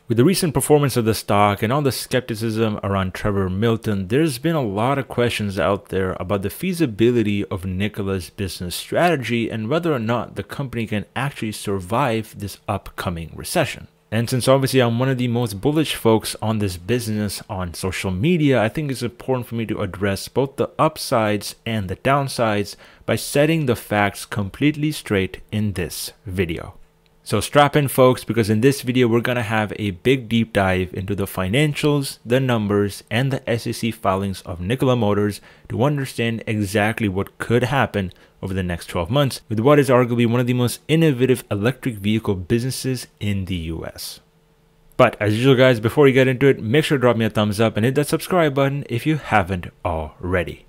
With the recent performance of the stock and all the skepticism around Trevor Milton, there's been a lot of questions out there about the feasibility of Nikola's business strategy and whether or not the company can actually survive this upcoming recession. And since obviously I'm one of the most bullish folks on this business on social media, I think it's important for me to address both the upsides and the downsides by setting the facts completely straight in this video. So strap in folks, because in this video we're going to have a big deep dive into the financials, the numbers, and the SEC filings of Nikola Motors to understand exactly what could happen over the next 12 months with what is arguably one of the most innovative electric vehicle businesses in the US. But as usual guys, before we get into it, make sure to drop me a thumbs up and hit that subscribe button if you haven't already.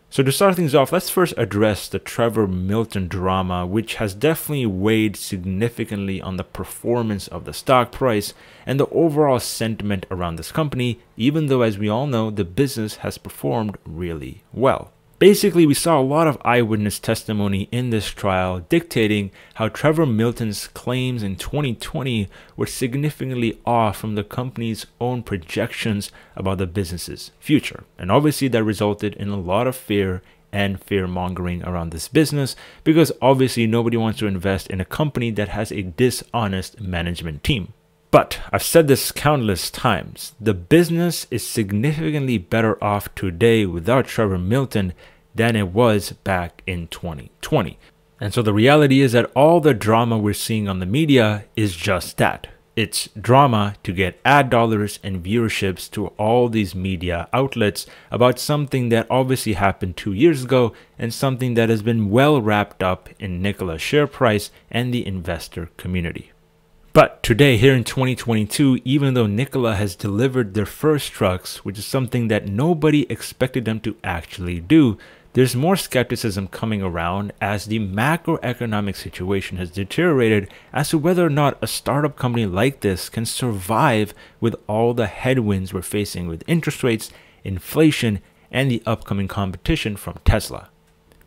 So to start things off, let's first address the Trevor Milton drama, which has definitely weighed significantly on the performance of the stock price and the overall sentiment around this company, even though, as we all know, the business has performed really well. Basically, we saw a lot of eyewitness testimony in this trial dictating how Trevor Milton's claims in 2020 were significantly off from the company's own projections about the business's future. And obviously that resulted in a lot of fear and fear-mongering around this business, because obviously nobody wants to invest in a company that has a dishonest management team. But I've said this countless times, the business is significantly better off today without Trevor Milton than it was back in 2020. And so the reality is that all the drama we're seeing on the media is just that. It's drama to get ad dollars and viewerships to all these media outlets about something that obviously happened 2 years ago and something that has been well wrapped up in Nikola's share price and the investor community. But today, here in 2022, even though Nikola has delivered their first trucks, which is something that nobody expected them to actually do, there's more skepticism coming around as the macroeconomic situation has deteriorated as to whether or not a startup company like this can survive with all the headwinds we're facing with interest rates, inflation, and the upcoming competition from Tesla.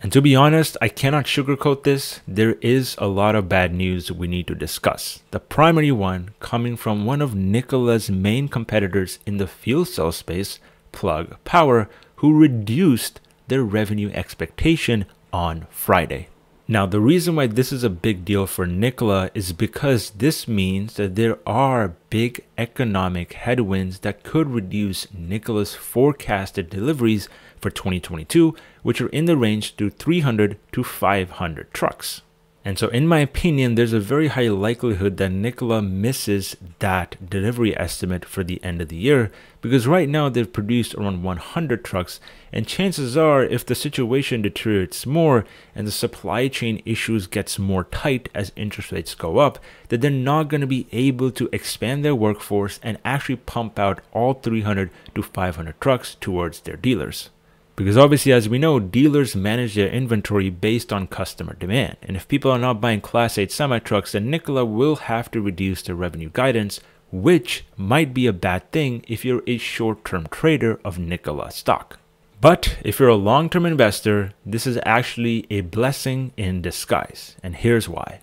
And to be honest, I cannot sugarcoat this. There is a lot of bad news we need to discuss. The primary one coming from one of Nikola's main competitors in the fuel cell space, Plug Power, who reduced their revenue expectation on Friday. Now, the reason why this is a big deal for Nikola is because this means that there are big economic headwinds that could reduce Nikola's forecasted deliveries for 2022, which are in the range to 300 to 500 trucks. And so in my opinion, there's a very high likelihood that Nikola misses that delivery estimate for the end of the year, because right now they've produced around 100 trucks, and chances are if the situation deteriorates more and the supply chain issues gets more tight as interest rates go up, that they're not going to be able to expand their workforce and actually pump out all 300 to 500 trucks towards their dealers. Because obviously, as we know, dealers manage their inventory based on customer demand. And if people are not buying Class 8 semi-trucks, then Nikola will have to reduce their revenue guidance, which might be a bad thing if you're a short-term trader of Nikola stock. But if you're a long-term investor, this is actually a blessing in disguise. And here's why.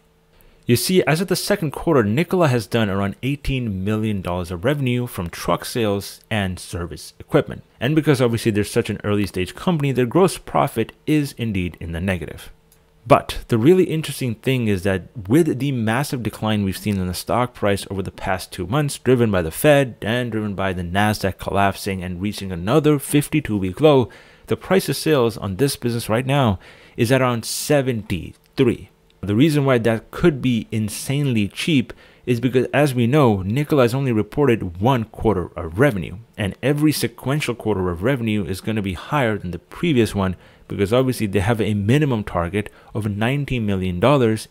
You see, as of the second quarter, Nikola has done around $18 million of revenue from truck sales and service equipment. And because obviously they're such an early stage company, their gross profit is indeed in the negative. But the really interesting thing is that with the massive decline we've seen in the stock price over the past 2 months, driven by the Fed and driven by the Nasdaq collapsing and reaching another 52-week low, the price of sales on this business right now is at around 73. The reason why that could be insanely cheap is because, as we know, Nikola has only reported 1 quarter of revenue, and every sequential quarter of revenue is going to be higher than the previous one, because obviously they have a minimum target of $90 million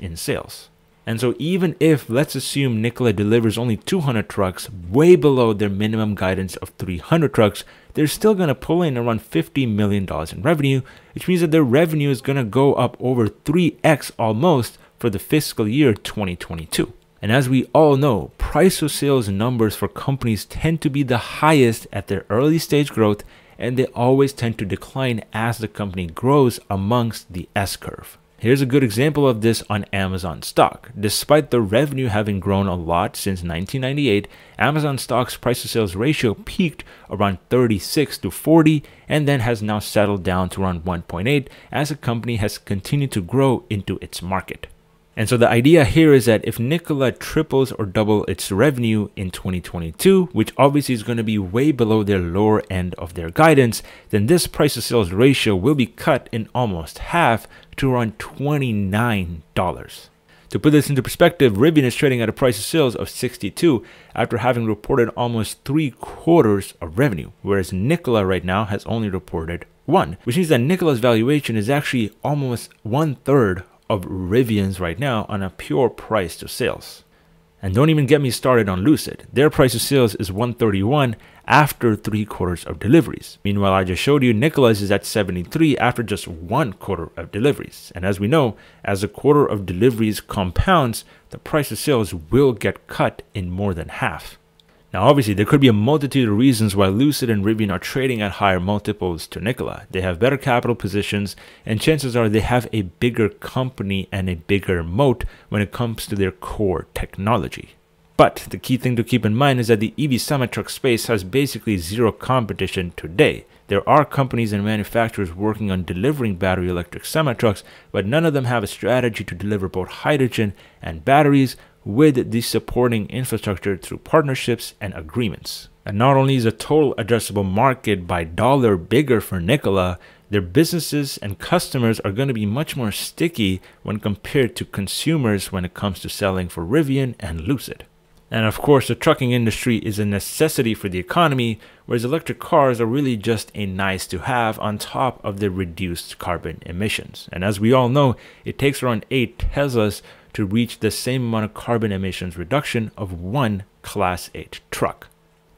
in sales. And so even if, let's assume, Nikola delivers only 200 trucks, way below their minimum guidance of 300 trucks, they're still going to pull in around $50 million in revenue, which means that their revenue is going to go up over 3x almost for the fiscal year 2022. And as we all know, price of sales numbers for companies tend to be the highest at their early stage growth, and they always tend to decline as the company grows amongst the S-curve. Here's a good example of this on Amazon stock. Despite the revenue having grown a lot since 1998, Amazon stock's price to sales ratio peaked around 36 to 40 and then has now settled down to around 1.8 as the company has continued to grow into its market. And so the idea here is that if Nikola triples or double its revenue in 2022, which obviously is going to be way below their lower end of their guidance, then this price to sales ratio will be cut in almost half to around $29. To put this into perspective, Rivian is trading at a price of sales of 62 after having reported almost 3/4 of revenue, whereas Nikola right now has only reported 1, which means that Nikola's valuation is actually almost 1/3 of Rivian's right now on a pure price to sales. And don't even get me started on Lucid. Their price to sales is 131 after 3/4 of deliveries. Meanwhile, I just showed you Nikola's is at 73 after just 1/4 of deliveries. And as we know, as a quarter of deliveries compounds, the price to sales will get cut in more than half. Now, obviously, there could be a multitude of reasons why Lucid and Rivian are trading at higher multiples to Nikola. They have better capital positions, and chances are they have a bigger company and a bigger moat when it comes to their core technology. But the key thing to keep in mind is that the EV semi-truck space has basically zero competition today. There are companies and manufacturers working on delivering battery electric semi-trucks, but none of them have a strategy to deliver both hydrogen and batteries with the supporting infrastructure through partnerships and agreements. And not only is the total addressable market by dollar bigger for Nikola, their businesses and customers are going to be much more sticky when compared to consumers when it comes to selling for Rivian and Lucid. And of course, the trucking industry is a necessity for the economy, whereas electric cars are really just a nice to have on top of the reduced carbon emissions. And as we all know, it takes around 8 Teslas to reach the same amount of carbon emissions reduction of one Class 8 truck.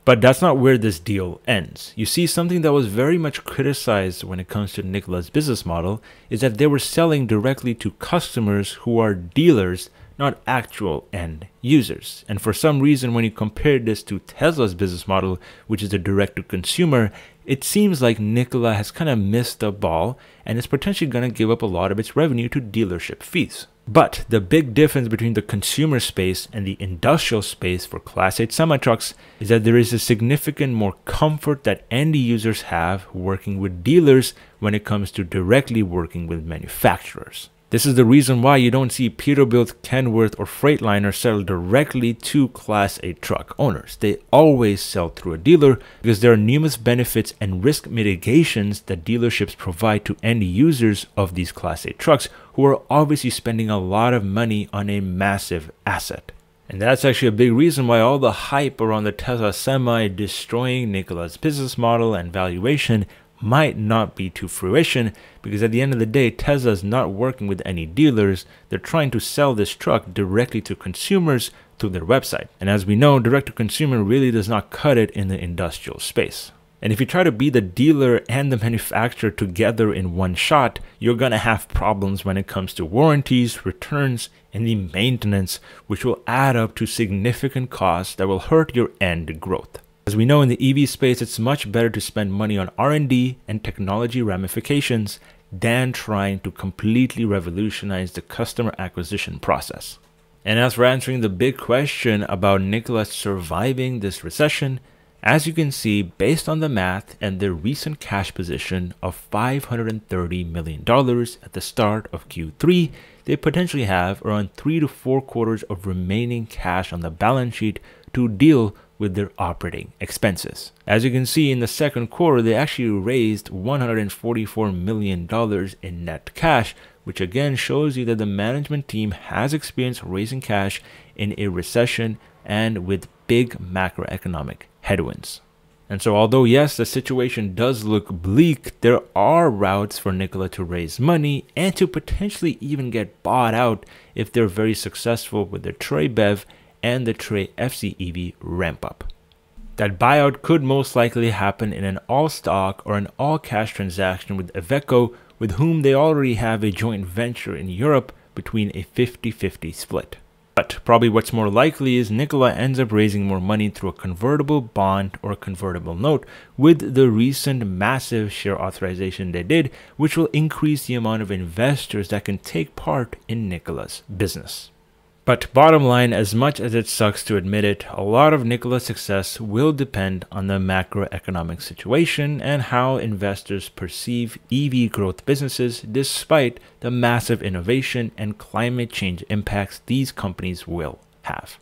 But that's not where this deal ends. You see, something that was very much criticized when it comes to Nikola's business model is that they were selling directly to customers who are dealers, not actual end users. And for some reason, when you compare this to Tesla's business model, which is a direct-to-consumer, it seems like Nikola has kind of missed the ball and is potentially going to give up a lot of its revenue to dealership fees. But the big difference between the consumer space and the industrial space for Class 8 semi-trucks is that there is a significant more comfort that end users have working with dealers when it comes to directly working with manufacturers. This is the reason why you don't see Peterbilt, Kenworth, or Freightliner sell directly to Class 8 truck owners. They always sell through a dealer because there are numerous benefits and risk mitigations that dealerships provide to end users of these Class 8 trucks who are obviously spending a lot of money on a massive asset. And that's actually a big reason why all the hype around the Tesla Semi destroying Nikola's business model and valuation might not be to fruition, because at the end of the day, Tesla is not working with any dealers. They're trying to sell this truck directly to consumers through their website. And as we know, direct to consumer really does not cut it in the industrial space. And if you try to be the dealer and the manufacturer together in one shot, you're going to have problems when it comes to warranties, returns, and the maintenance, which will add up to significant costs that will hurt your end growth. As we know, in the EV space, it's much better to spend money on R&D and technology ramifications than trying to completely revolutionize the customer acquisition process. And as for answering the big question about Nikola surviving this recession, as you can see, based on the math and their recent cash position of $530 million at the start of Q3, they potentially have around 3 to 4 quarters of remaining cash on the balance sheet to deal with their operating expenses. As you can see, in the second quarter, they actually raised $144 million in net cash, which again shows you that the management team has experience raising cash in a recession and with big macroeconomic headwinds. And so although yes, the situation does look bleak, there are routes for Nikola to raise money and to potentially even get bought out if they're very successful with their Tre BEV and the Tre FCEV ramp up. That buyout could most likely happen in an all-stock or an all-cash transaction with Iveco, with whom they already have a joint venture in Europe between a 50-50 split. But probably what's more likely is Nikola ends up raising more money through a convertible bond or convertible note with the recent massive share authorization they did, which will increase the amount of investors that can take part in Nikola's business. But bottom line, as much as it sucks to admit it, a lot of Nikola's success will depend on the macroeconomic situation and how investors perceive EV growth businesses despite the massive innovation and climate change impacts these companies will have.